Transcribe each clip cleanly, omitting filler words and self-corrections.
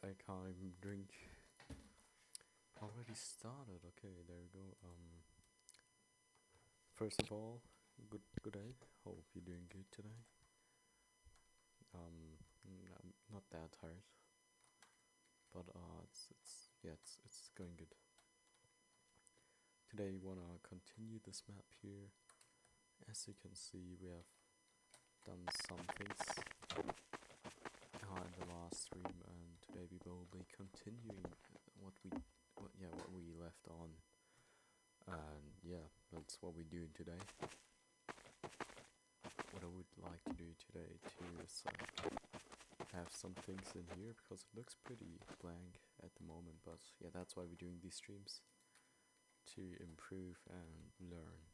I can't even drink. Already started. Okay, there we go. First of all, good day. Hope you're doing good today. I'm not that tired, but it's going good. Today, wanna continue this map here. As you can see, we have done some things in the last stream, and today we will be continuing what we left on. And yeah, that's what we're doing today. What I would like to do today too is have some things in here, because it looks pretty blank at the moment, but yeah, that's why we're doing these streams, to improve and learn.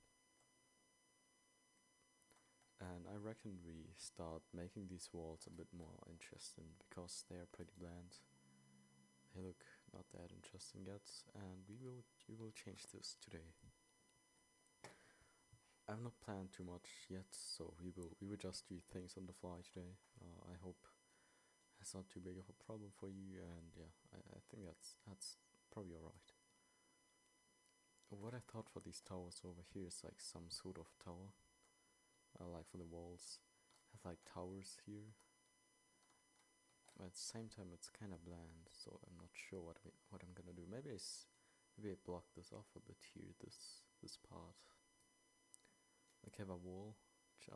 And I reckon we start making these walls a bit more interesting, because they are pretty bland. They look not that interesting yet, and we will change this today. I've not planned too much yet, so we will just do things on the fly today. I hope it's not too big of a problem for you, and yeah, I think that's probably alright. What I thought for these towers over here is like some sort of tower, like for the walls, have like towers here. But at the same time, it's kind of bland, so I'm not sure what I'm gonna do. Maybe I block this off a bit here, this part. Like have a wall, which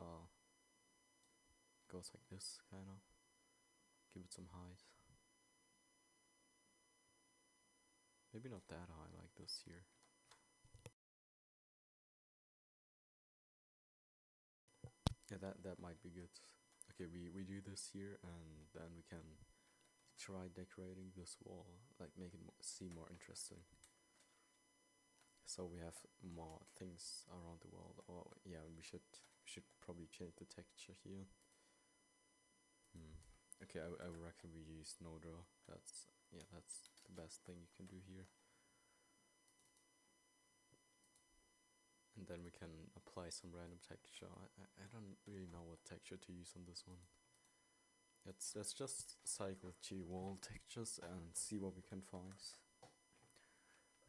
goes like this, kind of. Give it some height. Maybe not that high, like this here. Yeah, that might be good. Okay, we do this here, and then we can try decorating this wall, like make it seem more interesting. So we have more things around the wall. Oh yeah, we should probably change the texture here. Okay, I reckon we use no draw. That's the best thing you can do here. And then we can apply some random texture. I don't really know what texture to use on this one. Let's just cycle through wall textures and see what we can find.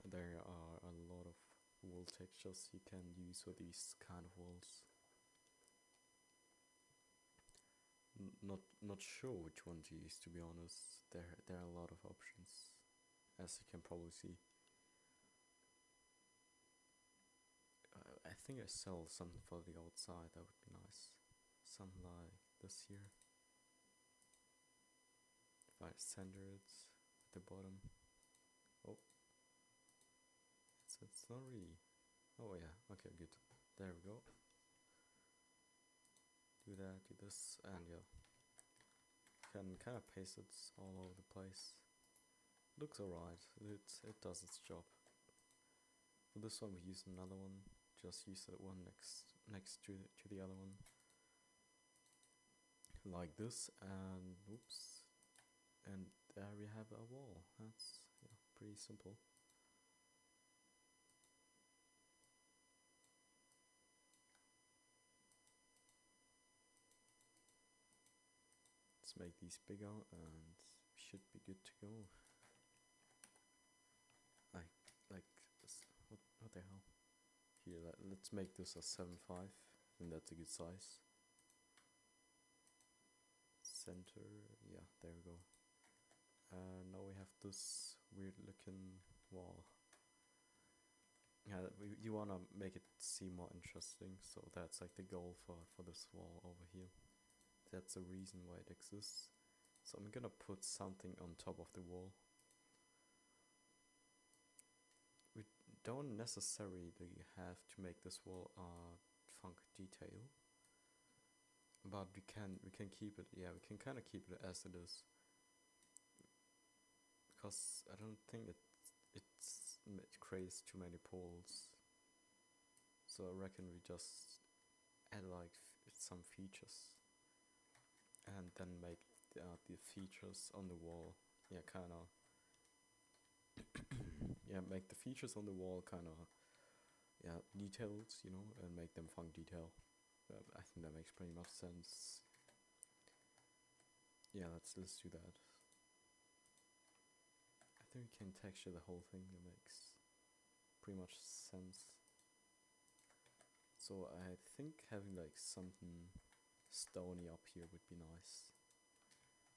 There are a lot of wall textures you can use for these kind of walls. Not sure which one to use, to be honest. There are a lot of options, as you can probably see. I think I sell something for the outside. That would be nice. Something like this here. If I center it at the bottom. Oh, it's not really. Oh yeah. Okay, good. There we go. Do that. Do this, and yeah. Can kind of paste it all over the place. Looks alright. It does its job. For this one, we use another one. Just use that one next to the other one, like this, and oops, and there we have a wall. That's pretty simple. Let's make these bigger, and should be good to go. Like this. What the hell? Here, let's make this a 7.5. I think that's a good size. Center, yeah, there we go. Now we have this weird looking wall. Yeah, you wanna make it seem more interesting, so that's like the goal for this wall over here. That's the reason why it exists. So I'm gonna put something on top of the wall. We don't necessarily have to make this wall funk detail, but we can keep it. Yeah, we can kind of keep it as it is, because I don't think it creates too many poles. So I reckon we just add like some features, and then make the features on the wall. Yeah, kind of. Yeah, make the features on the wall kind of detailed, and make them funk detail. I think that makes pretty much sense. Yeah, let's do that. think we can texture the whole thing. That makes pretty much sense. So I think having like something stony up here would be nice.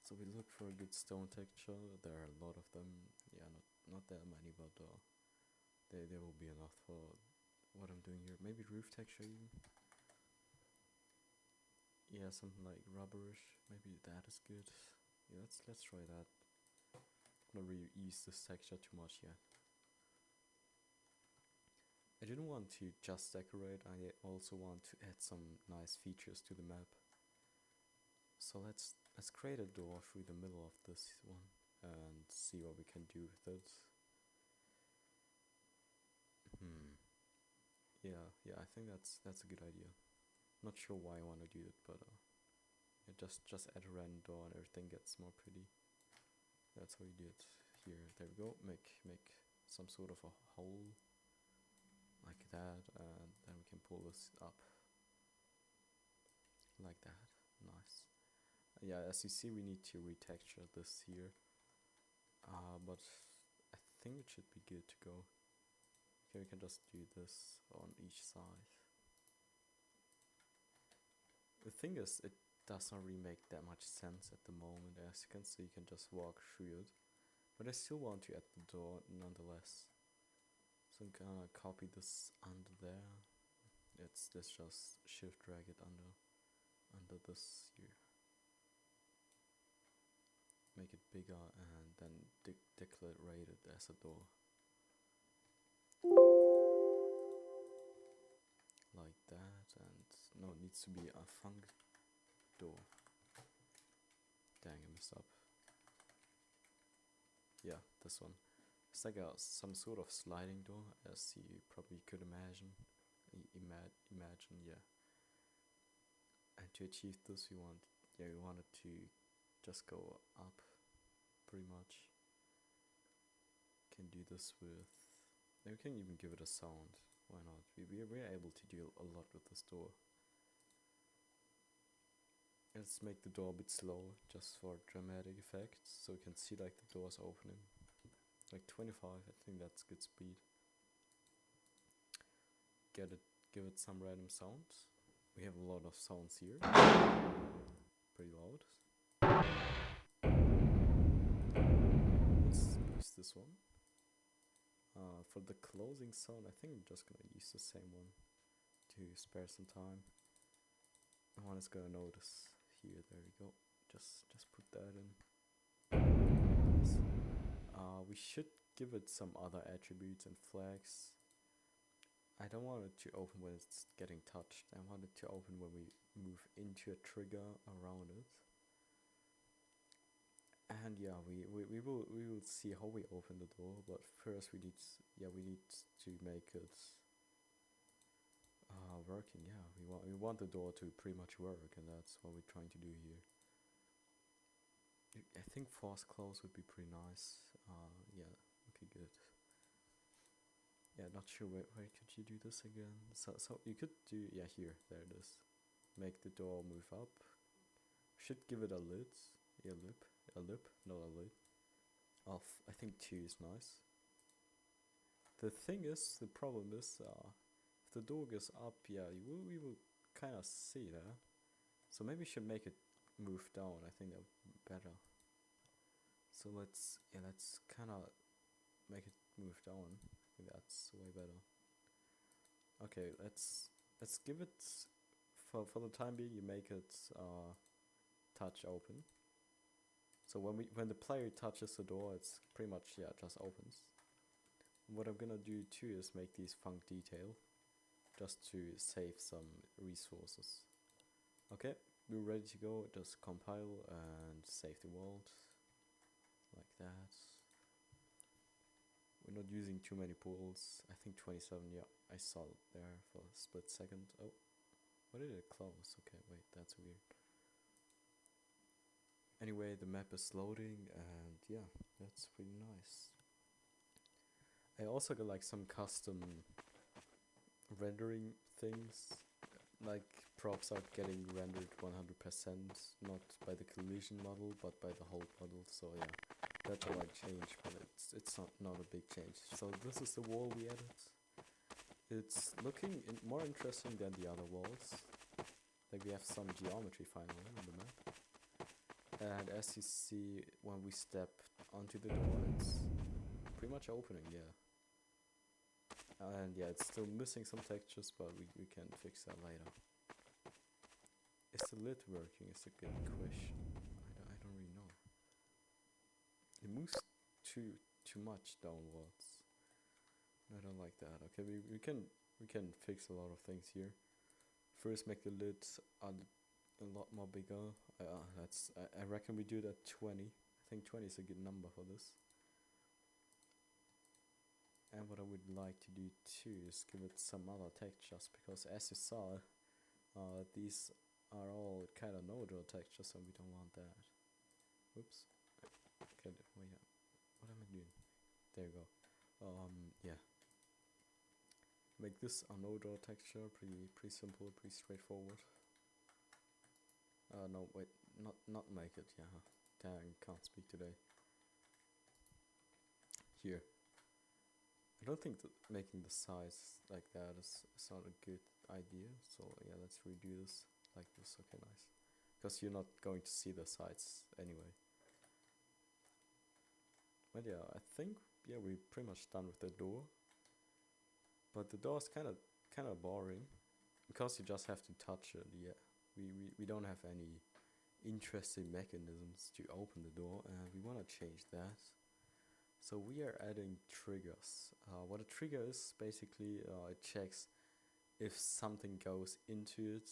So we look for a good stone texture. There are a lot of them. Yeah, not that many, but they will be enough for what I'm doing here. Maybe roof texture even. Yeah, something like rubberish. Maybe that is good. Yeah, let's try that. Not really use this texture too much yet. I didn't want to just decorate. I also want to add some nice features to the map. So let's create a door through the middle of this one and see what we can do with it. Yeah, I think that's a good idea. Not sure why I want to do it, but yeah, just add a random door and everything gets more pretty. That's how we do it here. There we go. Make some sort of a hole like that, and then we can pull this up like that. Nice. Yeah, as you see, we need to retexture this here, but I think it should be good to go. Okay, we can just do this on each side. The thing is, it does not really make that much sense at the moment. As you can see, you can just walk through it, but I still want to add the door nonetheless. So I'm gonna copy this under there. Let's just shift drag it under this here. Make it bigger and then declare it as a door. Like that, and no, it needs to be a funk door. Dang, I messed up. Yeah, this one. It's like some sort of sliding door, as you probably could imagine. Imagine, yeah. And to achieve this, we wanted to just go up, pretty much. Can do this with. We can even give it a sound. Why not? We're able to do a lot with this door. Let's make the door a bit slow, just for dramatic effect, so you can see like the door's opening. Like 25, I think that's good speed. Give it some random sounds. We have a lot of sounds here. Pretty loud. Let's use this one. For the closing sound, I think I'm just gonna use the same one to spare some time. No one is gonna notice here. There we go. Just put that in. Nice. We should give it some other attributes and flags. I don't want it to open when it's getting touched. I want it to open when we move into a trigger around it. And yeah, we will see how we open the door, but first we need to make it working. Yeah, we want the door to pretty much work, and that's what we're trying to do here. I think force close would be pretty nice. Yeah, okay, good. Yeah, not sure where could you do this again. So you could do, yeah, here, there it is. Make the door move up. Should give it a lid. Yeah, a lip, not a lid. Of, I think 2 is nice. The thing is, the problem is, if the door goes up, yeah, we will kind of see that. So maybe we should make it move down. I think that would be better. So let's kind of make it move down. I think that's way better. Okay, let's give it for the time being. You make it touch open. So when the player touches the door, it's pretty much, yeah, just opens. What I'm gonna do too is make these funk detail, just to save some resources. Okay, we're ready to go. Just compile and save the world, like that. We're not using too many pools. I think 27. Yeah, I saw it there for a split second. Oh, why did it close? Okay, wait, that's weird. Anyway, the map is loading, and yeah, that's pretty nice. I also got like some custom rendering things, like props are getting rendered 100%, not by the collision model, but by the whole model. So yeah, That's a light change, but it's not a big change. So this is the wall we added. It's looking more interesting than the other walls. Like we have some geometry finally on the map. And as you see, when we step onto the door, it's pretty much opening, yeah. And yeah, it's still missing some textures, but we can fix that later. Is the lid working? Is a good question. I don't really know. It moves too much downwards. I don't like that. Okay, we can fix a lot of things here. First, make the lids a lot more bigger. I reckon we do it at 20. I think 20 is a good number for this. And what I would like to do too is give it some other textures, because as you saw, these are all kind of no-draw textures, and we don't want that. Whoops. Okay, wait, what am I doing? There you go. Yeah. Make this a no-draw texture, pretty simple, pretty straightforward. No, wait, not make it, yeah. Dang, can't speak today. Here. I don't think that making the size like that is not a good idea, so yeah, let's redo this like this. Okay, nice. Because you're not going to see the sides anyway. But yeah, I think, yeah, we're pretty much done with the door. But the door is kind of boring, because you just have to touch it. Yeah, we don't have any interesting mechanisms to open the door, and we want to change that. So we are adding triggers. What a trigger is, basically, it checks if something goes into it,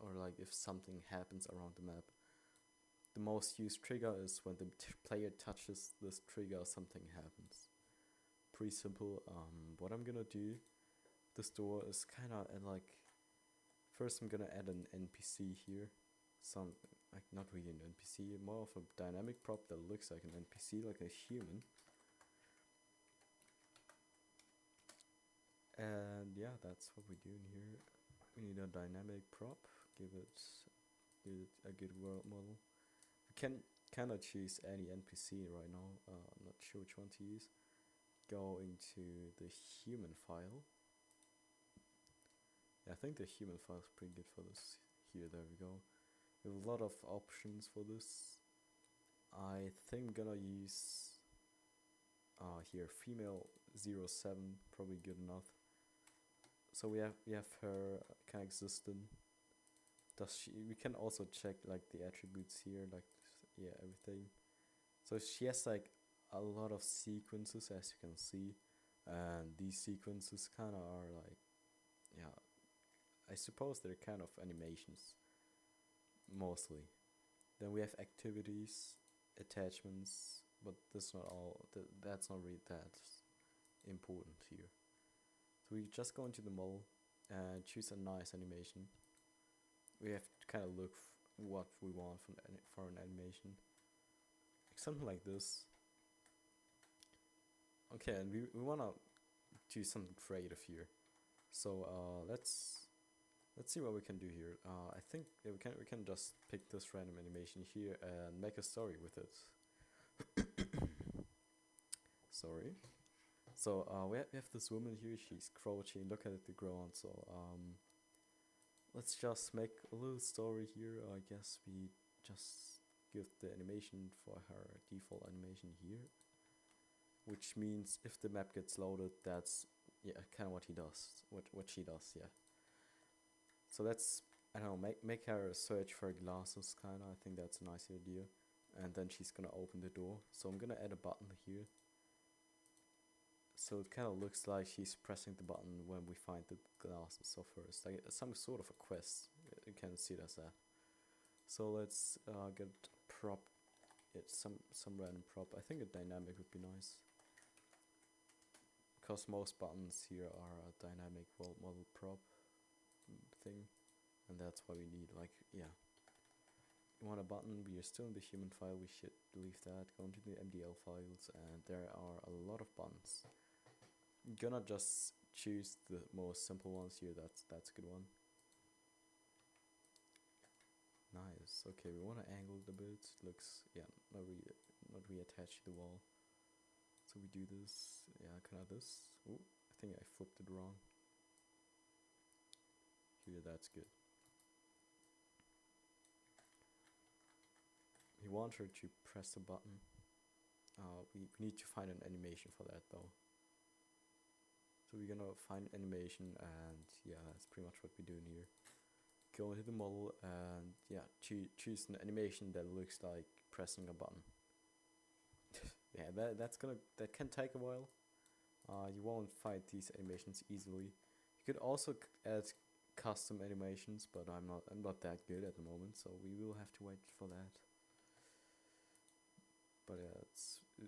or like if something happens around the map. The most used trigger is when the player touches this trigger, something happens. Pretty simple. What I'm gonna do, this door is kind of like, first I'm gonna add an NPC here. Like not really an NPC, more of a dynamic prop that looks like an NPC, like a human. And yeah, that's what we're doing here. We need a dynamic prop, give it a good world model. We can kind of choose any NPC right now, I'm not sure which one to use. Go into the human file. Yeah, I think the human file is pretty good for this. Here, there we go. We have a lot of options for this. I think I'm gonna use here female 07, probably good enough. So we have her kind of existent. We can also check like the attributes here, like yeah, everything. So she has like a lot of sequences, as you can see, and these sequences kind of are like, yeah, I suppose they're kind of animations mostly. Then we have activities, attachments, but that's not all. That's not really that important here. So we just go into the model and choose a nice animation. We have to kind of look what we want for an animation, like something like this. Okay, and we want to do something creative here. So let's see what we can do here. I think we can just pick this random animation here and make a story with it. Sorry. So we have this woman here. She's crouching, looking at the ground. So let's just make a little story here. I guess we just give the animation for her default animation here, which means if the map gets loaded, that's yeah kind of what he does, what she does, yeah. So let's, I don't know, make her search for glasses, kind of. I think that's a nice idea. And then she's gonna open the door. So I'm gonna add a button here. So it kind of looks like she's pressing the button when we find the glasses of hers, like some sort of a quest. You can see it as that. So let's get a prop. It's some random prop. I think a dynamic would be nice, because most buttons here are a dynamic world model prop thing, and that's why we need, like, yeah. You want a button, we are still in the human file, we should leave that, go into the MDL files, and there are a lot of buttons. I'm gonna just choose the most simple ones here, that's a good one. Nice. Okay, we want to angle it a bit. Looks, yeah, not reattached to the wall. So we do this, yeah, kind of this. Oh, I think I flipped it wrong. Here, that's good. We want her to press the button. We need to find an animation for that though. So we're gonna find animation, and yeah, that's pretty much what we're doing here. Go into the model and yeah, choose an animation that looks like pressing a button. Yeah, that can take a while. You won't find these animations easily. You could also add custom animations, but I'm not that good at the moment, so we will have to wait for that. But yeah,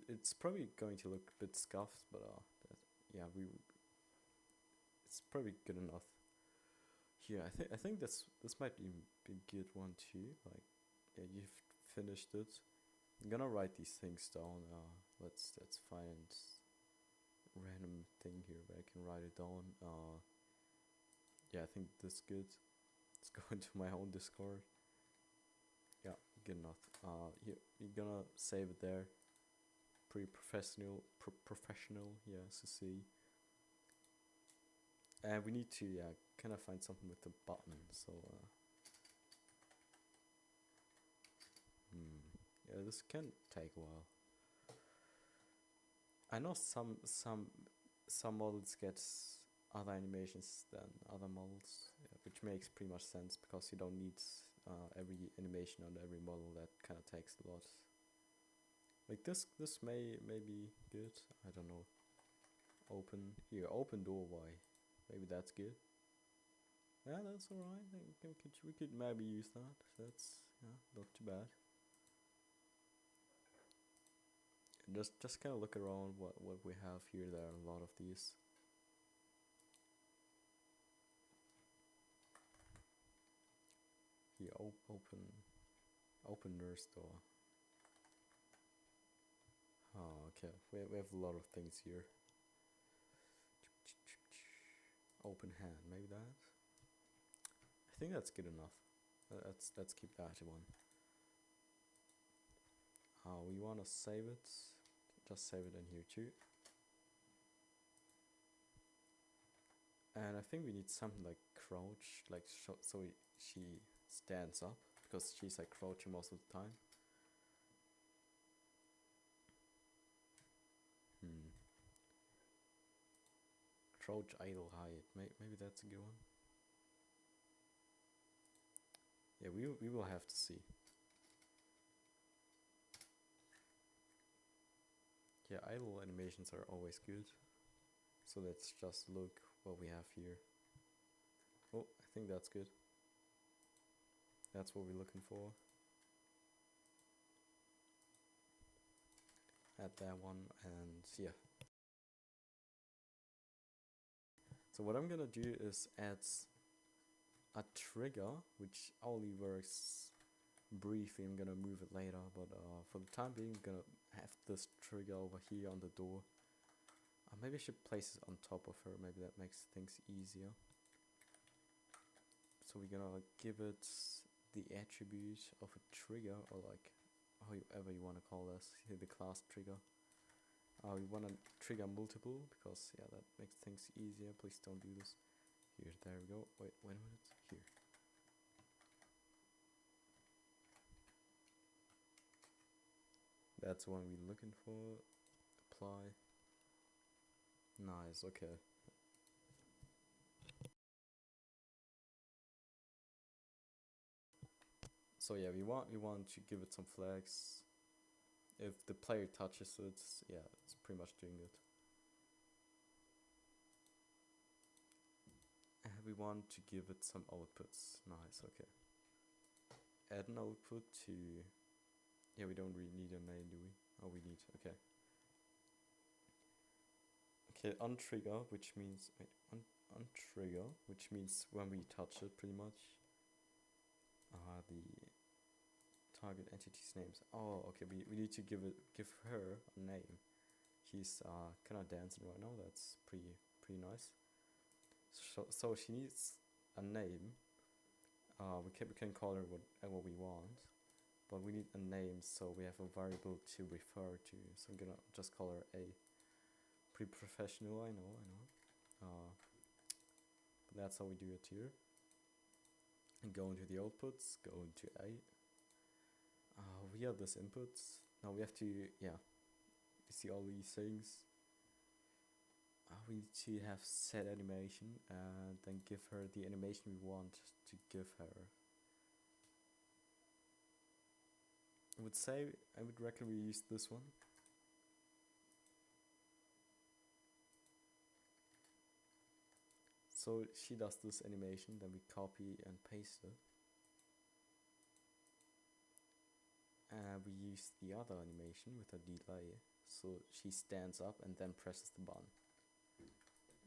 it's probably going to look a bit scuffed, but yeah, it's probably good enough. Here, I think this might be a good one too. Like, yeah, you've finished it. I'm gonna write these things down. Let's find random thing here where I can write it down. Yeah, I think this is good. Let's go into my own Discord. Yeah, good enough. You're gonna save it there. Pretty professional, yeah, to see. And we need to, yeah, kind of find something with the button. So, yeah, this can take a while. I know some models get other animations than other models, yeah, which makes pretty much sense because you don't need every animation on every model. That kind of takes a lot. Like this may be good. I don't know. Open here, open doorway. Maybe that's good. Yeah, that's alright. We could maybe use that. That's, yeah, not too bad. Just kind of look around what we have here. There are a lot of these. Here, open nurse door. Oh, okay. We have a lot of things here. Open hand, maybe that. I think that's good enough. Let's keep that one. We want to save it. Just save it in here too. And I think we need something like crouch, like so she stands up, because she's like crouching most of the time. Crouch, idle, hide. Maybe that's a good one. Yeah, we will have to see. Yeah, idle animations are always good. So let's just look what we have here. Oh, I think that's good. That's what we're looking for. Add that one, and yeah. So what I'm gonna do is add a trigger, which only works briefly. I'm gonna move it later, but for the time being, I'm gonna have this trigger over here on the door. Maybe I should place it on top of her. Maybe that makes things easier. So we're gonna give it the attribute of a trigger, or like however you want to call this. Here, the class trigger. We want to trigger multiple because yeah, that makes things easier. Please don't do this. Here, there we go. Wait a minute. Here. That's the one we're looking for. Apply. Nice. Okay. So yeah, we want to give it some flags. If the player touches it, yeah, it's pretty much doing it. And we want to give it some outputs. Nice, okay. Add an output to... Yeah, we don't really need a name, do we? Oh, we need, okay. Okay, untrigger, which means... Wait, untrigger, which means when we touch it, pretty much. The target entity's names. Oh, okay, we need to give her a name. She's kind of dancing right now. That's pretty nice. So she needs a name. we can call her whatever we want, but we need a name, so we have a variable to refer to. So I'm gonna just call her A. Pretty professional, I know. But that's how we do it here. And go into the outputs, go into A. We have this inputs. Now we have to, yeah, you see all these things. We need to have set animation and then give her the animation we want to give her. I would reckon we use this one. So she does this animation, then we copy and paste it. And we use the other animation with a delay. So she stands up and then presses the button.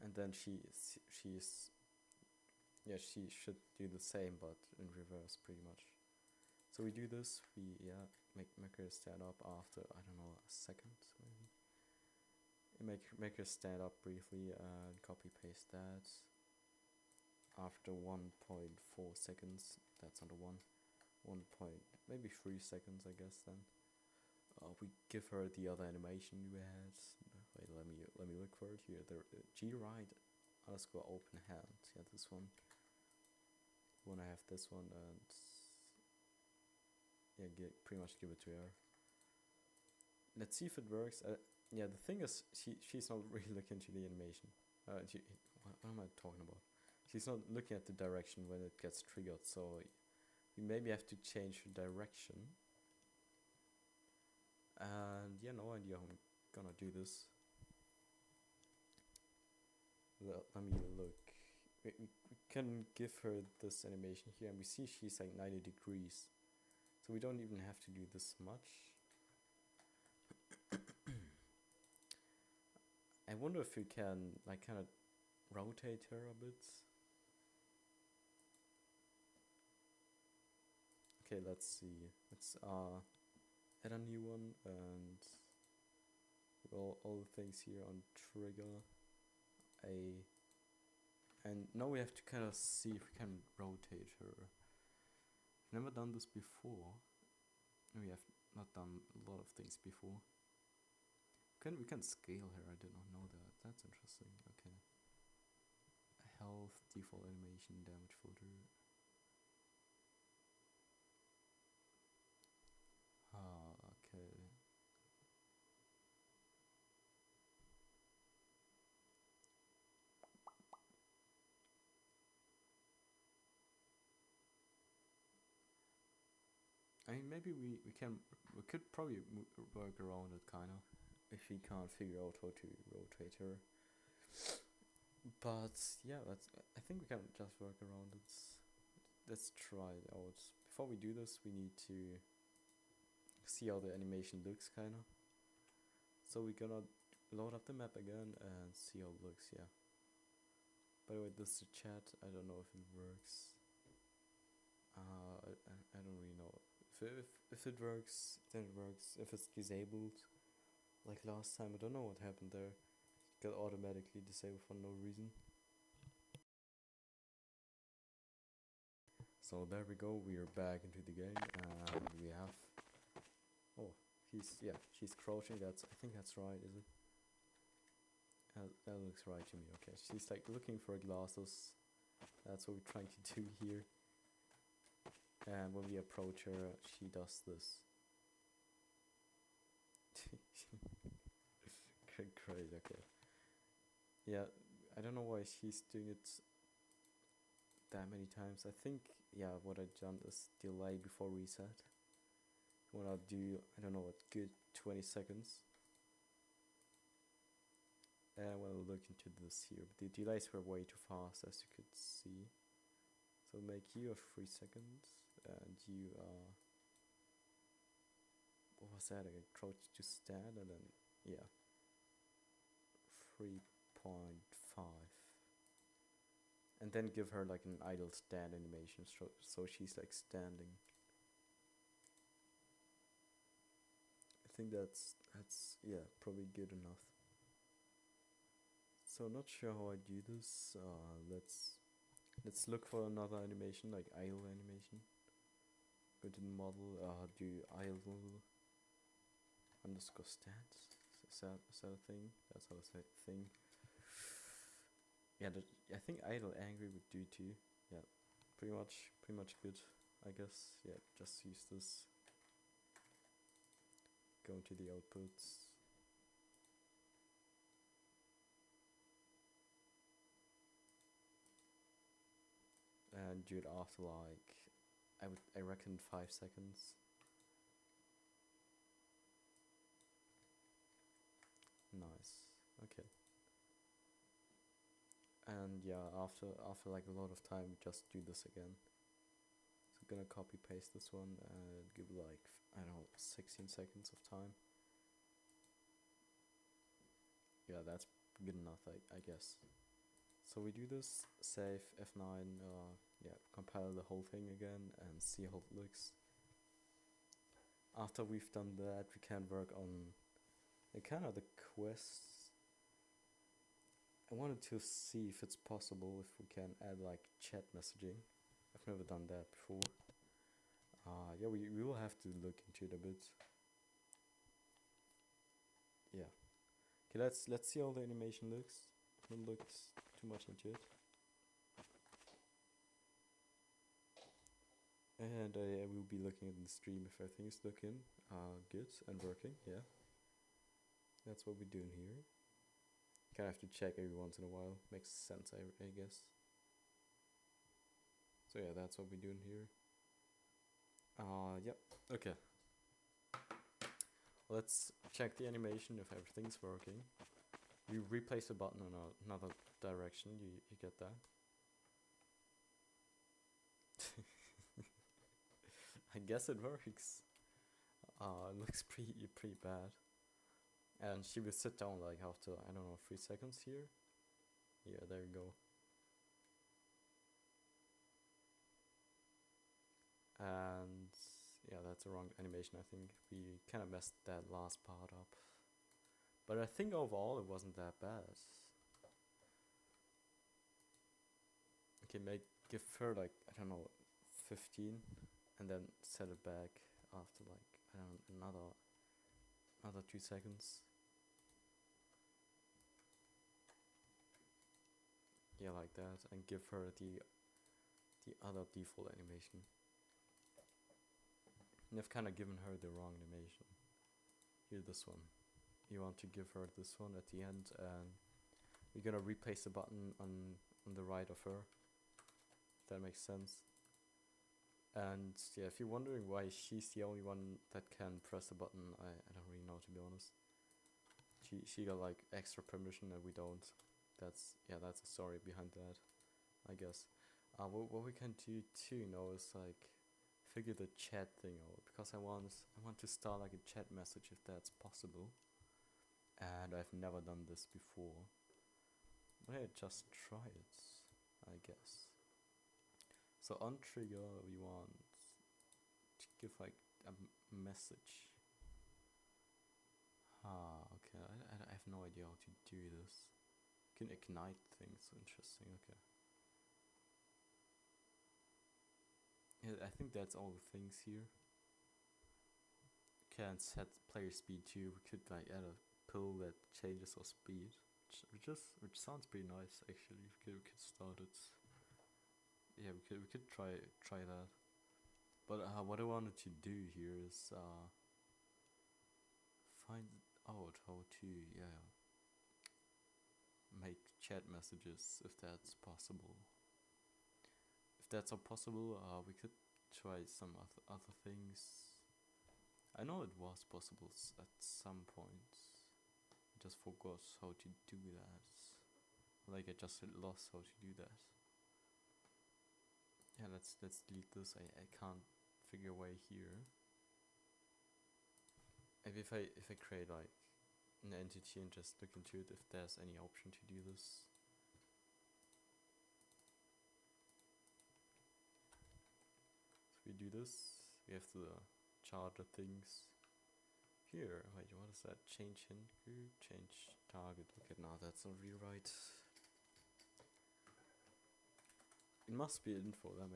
And then she should do the same, but in reverse pretty much. So we do this, we make her stand up after, I don't know, a second maybe. Make her stand up briefly and copy paste that. After 1.4 seconds, that's under 1 maybe 3 seconds, I guess. Then we give her the other animation we had. Wait, let me look for it here. The G_right_open hand. Yeah, this one. Wanna have this one and yeah, pretty much give it to her. Let's see if it works. Yeah, the thing is, she's not really looking to the animation. What am I talking about? She's not looking at the direction when it gets triggered, so we maybe have to change the direction. And yeah, no idea how I'm gonna do this. Let me look. We can give her this animation here, and we see she's like 90 degrees. So we don't even have to do this much. I wonder if we can like kind of rotate her a bit. Okay, let's see. Let's add a new one and all the things here on trigger A. And now we have to kind of see if we can rotate her. Never done this before. We have not done a lot of things before. We can scale her. I did not know that. That's interesting. Okay. Health, default animation, damage filter. Okay. I mean, maybe we could probably work around it kind of if we can't figure out how to rotate her. But yeah, I think we can just work around it. Let's try it out. Before we do this, we need to see how the animation looks kind of. So we're gonna load up the map again and see how it looks. Yeah. By the way, this is the chat. I don't know if it works. I don't really know. If it works, then it works. If it's disabled, like last time, I don't know what happened there. It got automatically disabled for no reason. So there we go. We are back into the game, and we have. Oh, she's crouching. I think that's right, is it? That looks right to me. Okay, she's like looking for glasses. That's what we're trying to do here. And when we approach her, she does this. Great, okay. Yeah, I don't know why she's doing it that many times. I think, yeah, what I done is delay before reset. When I do, I don't know what, good 20 seconds. And we'll look into this here. But the delays were way too fast, as you could see. So make you a 3 seconds, and you what was that again? Crouch to stand, and then yeah, 3.5, and then give her like an idle stand animation, so she's like standing. I think that's yeah, probably good enough. So not sure how I do this. Let's Let's look for another animation, like idle animation. Go to the model, do idle underscore stats. Is that a thing? That's how I say thing. Yeah, I think idle angry would do too. Yeah, pretty much good, I guess. Yeah, just use this. Go into the outputs. And do it after like, I reckon 5 seconds. Nice. Okay. And yeah, after like a lot of time, just do this again. So I'm gonna copy paste this one and give it like, I don't know, 16 seconds of time. Yeah, that's good enough, I guess. So we do this, save F9, yeah, compile the whole thing again and see how it looks. After we've done that, we can work on the kind of the quests. I wanted to see if it's possible if we can add like chat messaging. I've never done that before. Yeah, we will have to look into it a bit. Yeah. Okay, let's see how the animation looks. Haven't looked too much into it. And I will be looking at the stream if everything's looking good and working. Yeah, that's what we're doing here. Kind of have to check every once in a while. Makes sense, I guess. So yeah, that's what we're doing here. Yep. Okay. Let's check the animation if everything's working. We replace the button in another direction. You get that? I guess it works. It looks pretty bad. And she will sit down like after, I don't know, 3 seconds here. Yeah, there you go. And yeah, that's the wrong animation. I think we kind of messed that last part up. But I think overall it wasn't that bad. Okay, give her like, I don't know, 15 and then set it back after like, I don't know, another 2 seconds. Yeah, like that, and give her the other default animation. And I've kind of given her the wrong animation. Here, this one. You want to give her this one at the end, and we're gonna replace the button on the right of her. If that makes sense. And yeah, if you're wondering why she's the only one that can press the button, I don't really know, to be honest. She got like extra permission and we don't. That's a story behind that, I guess. What we can do too, is like figure the chat thing out, because I want to start like a chat message if that's possible. And I've never done this before. But hey, just try it, I guess. So on trigger, we want to give like a message. Okay, I have no idea how to do this. You can ignite things, interesting, okay. Yeah, I think that's all the things here. Can set player speed too. We could like add a pill that changes our speed, which sounds pretty nice actually. We could start it. Yeah, we could try that. But what I wanted to do here is find out how to make chat messages if that's possible. If that's not possible, we could try some other things. I know it was possible at some point. I just forgot how to do that. Like I just lost how to do that. Yeah, let's delete this. I can't figure a way here. Maybe if I create like an entity and just look into it if there's any option to do this. So we do this. We have the charger things. Here, wait, what is that? Change hint group, change target. Okay, now that's not rewrite. It must be info. I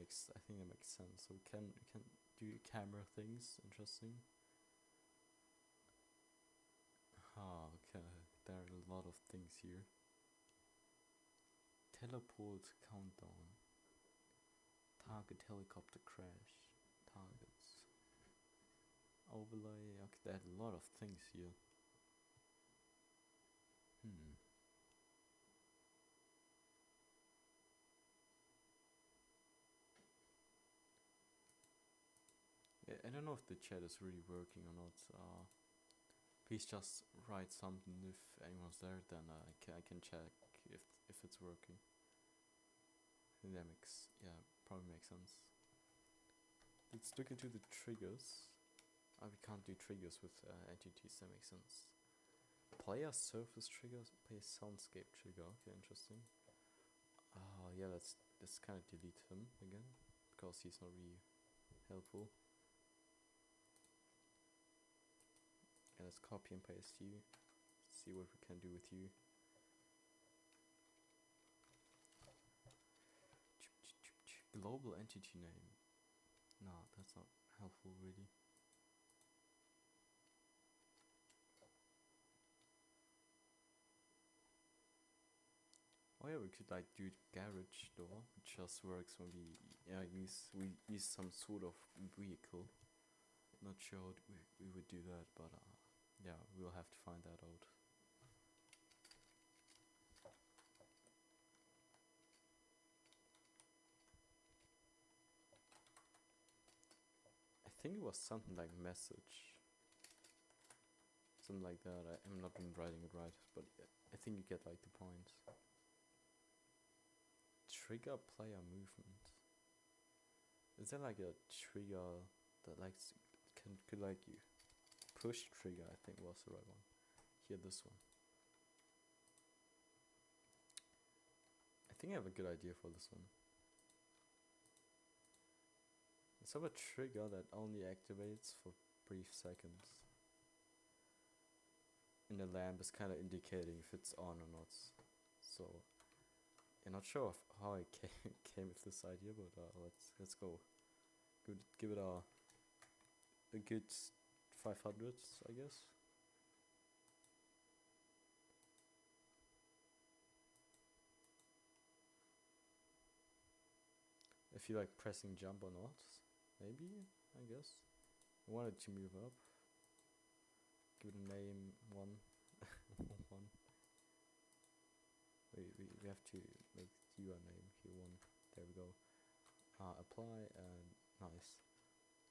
think that makes sense. So we can do camera things. Interesting. Ah, okay. There are a lot of things here. Teleport countdown. Target helicopter crash. Targets. Overlay. Okay, there are a lot of things here. Yeah, I don't know if the chat is really working or not. Please just write something if anyone's there, then I can check if it's working. I think that probably makes sense. Let's look into the triggers. We can't do triggers with entities, that makes sense. Player surface triggers, player soundscape trigger, okay, interesting. Yeah, let's kind of delete him again, because he's not really helpful. Yeah, let's copy and paste you, see what we can do with you. Global entity name. No, that's not helpful really. Oh yeah, we could like do garage door, which just works when we use some sort of vehicle. Not sure how we would do that, but yeah, we'll have to find that out. I think it was something like message. Something like that. I'm not been writing it right, but I think you get like the point. Trigger player movement. Is there like a trigger that likes could like you push trigger? I think was the right one. Here, this one. I think I have a good idea for this one. Let's have a trigger that only activates for brief seconds. And the lamp is kind of indicating if it's on or not. So I'm not sure how I came with this idea, but let's go. Give it a good 500, I guess. If you like pressing jump or not, maybe, I guess. I wanted to move up. Give it a name 1. 1. We have to make you a name here 1. There we go. Apply and nice.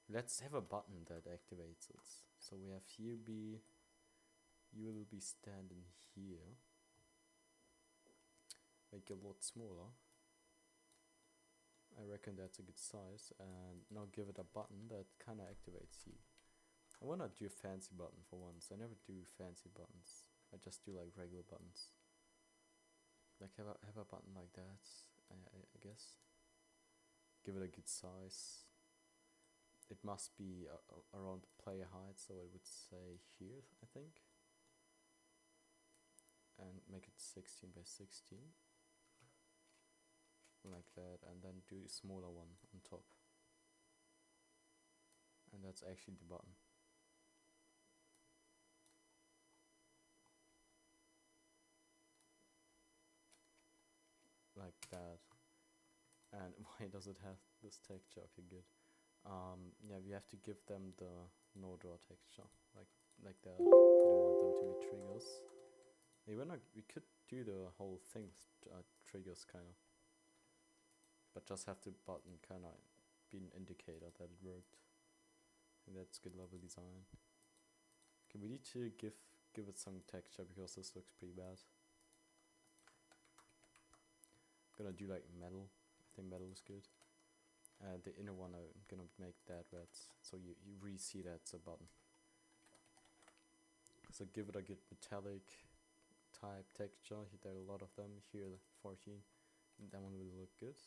Let's have a button that activates it. So we have here you will be standing here. Make it a lot smaller. I reckon that's a good size, and now give it a button that kind of activates you. I wanna do a fancy button for once. I never do fancy buttons. I just do like regular buttons. Like have a button like that, I guess. Give it a good size. It must be around the player height, so I would say here, I think. And make it 16 by 16. Like that, and then do a smaller one on top. And that's actually the button. Like that. And why does it have this texture? Okay, good. Yeah, we have to give them the no draw texture, like that. We don't want them to be triggers. We could do the whole thing with triggers, kind of, but just have the button kind of be an indicator that it worked. And that's good level design. Okay, we need to give it some texture because this looks pretty bad. Gonna do like metal. I think metal is good. The inner one I'm gonna make that red, so you really see that's a button. So give it a good metallic type texture. There are a lot of them here. 14. That one will look good.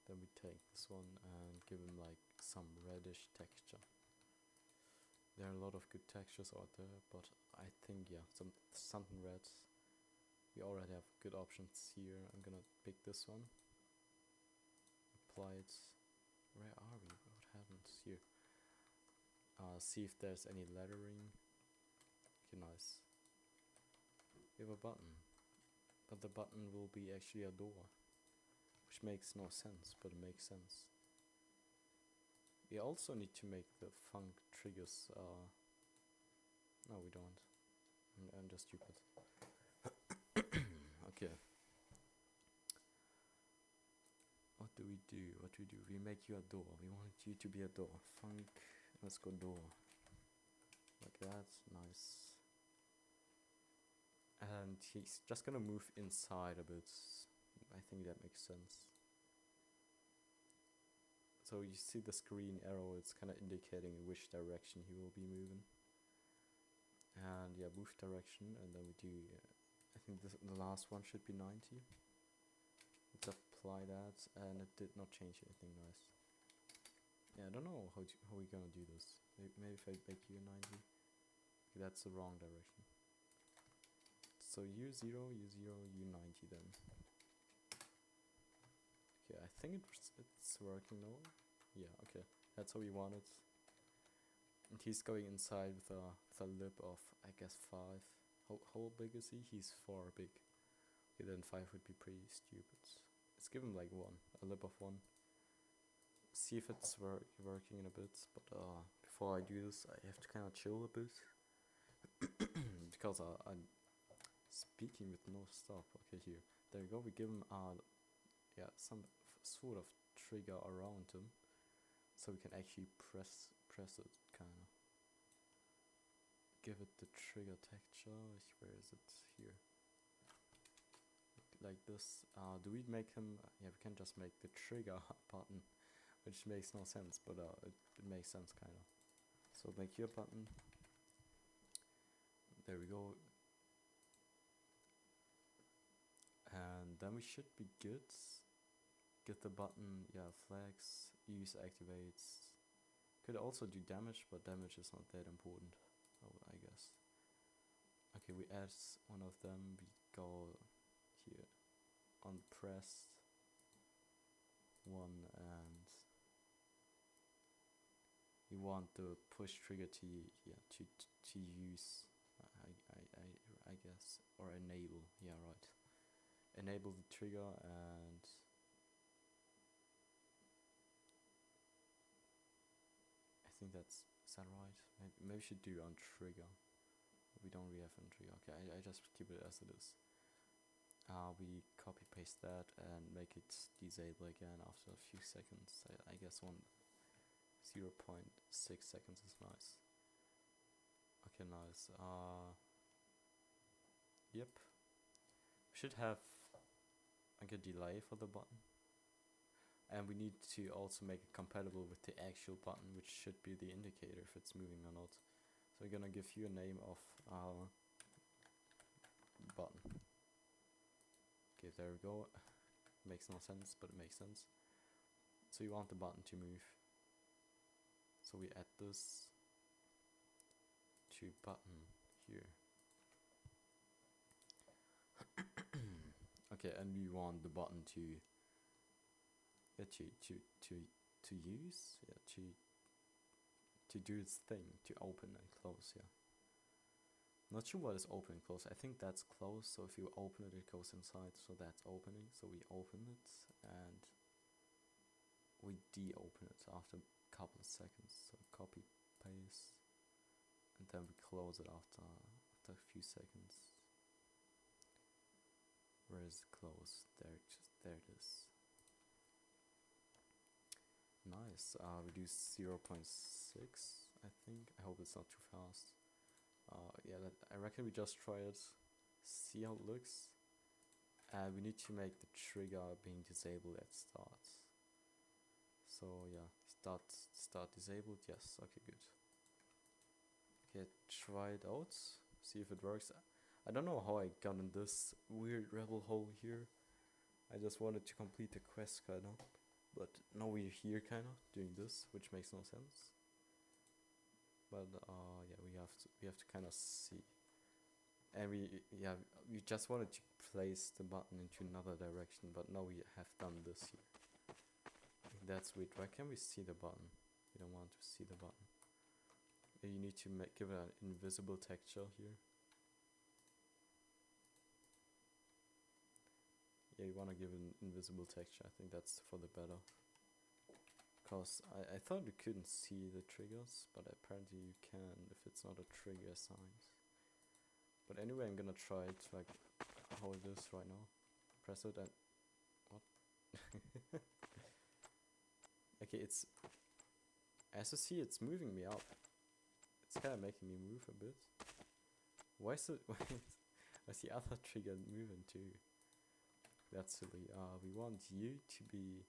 Then we take this one and give him like some reddish texture. There are a lot of good textures out there, but I think something red. We already have good options here. I'm gonna pick this one. apply it. Where are we? What happens here? See if there's any lettering. Okay, nice. We have a button, but the button will be actually a door, which makes no sense, but it makes sense. We also need to make the funk triggers. No, we don't. I'm just stupid. Okay. What do we do? We make you a door. We want you to be a door. Funk. Let's go door. Like that. Nice. And he's just gonna move inside a bit. I think that makes sense. So you see the screen arrow, it's kind of indicating which direction he will be moving. And yeah, move direction, and then we do, I think the last one should be 90. Let's apply that, and it did not change anything. Nice. Yeah, I don't know how we're gonna do this. Maybe if I make you 90. Okay, that's the wrong direction. So U0, U90 then. Okay, I think it's working now. Yeah, okay, that's how we want it. And he's going inside with a lip of, I guess, 5. How big is he? He's 4 big. Okay, then 5 would be pretty stupid. Let's give him like 1, a lip of 1. See if it's working in a bit. But before I do this, I have to kind of chill a bit. Because I'm speaking with no stop. Okay, here. There you go. We give him yeah, some sort of trigger around him, so we can actually press it, kinda. Give it the trigger texture. Where is it? Here. Like this. Do we make him? Yeah, we can just make the trigger button, which makes no sense, but it makes sense, kinda. So make your button. There we go. And then we should be good. Get the button, yeah, flags, use activates. Could also do damage, but damage is not that important, I guess. Okay, we add one of them, we go here on press 1, and we want the push trigger to use, I guess, or enable, yeah, right. Enable the trigger, and I think is that right? Maybe we should do on trigger. We don't really have on trigger. Okay, I just keep it as it is. We copy paste that and make it disable again after a few seconds. I guess 0.6 seconds is nice. Okay, nice. Yep. We should have like a delay for the button. And we need to also make it compatible with the actual button, which should be the indicator if it's moving or not. So we're gonna give you a name of our button. Okay, there we go. Makes no sense, but it makes sense. So you want the button to move. So we add this to button here. Okay, and we want the button to use, yeah, to do its thing, to open and close, yeah. Not sure what is open and close. I think that's close, so if you open it, it goes inside, so that's opening. So we open it and we de-open it after a couple of seconds. So copy, paste, and then we close it after a few seconds. Where is it closed? There it is. Nice. We do 0.6, I think. I hope it's not too fast. Yeah, I reckon we just try it, see how it looks. And we need to make the trigger being disabled at start. So yeah, start disabled. Yes, okay, good. Okay, try it out, see if it works. I don't know how I got in this weird rebel hole here. I just wanted to complete the quest, kinda. But now we're here, kinda, doing this, which makes no sense. But yeah, we have to kind of see. And we just wanted to place the button into another direction, but now we have done this here. That's weird. Why can't we see the button? We don't want to see the button. You need to give it an invisible texture here. Yeah, you want to give it an invisible texture. I think that's for the better. Because I thought you couldn't see the triggers, but apparently you can if it's not a trigger assigned. But anyway, I'm gonna try it like how it is right now. Press it and... what? Okay, it's... as you see, it's moving me up. It's kind of making me move a bit. Why is it... why's the other trigger moving too? That's silly. We want you to be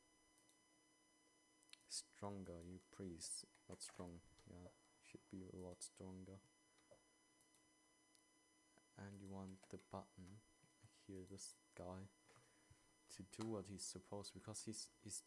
stronger, you priest. Not strong. Yeah, should be a lot stronger. And you want the button, like here, this guy, to do what he's supposed, because he's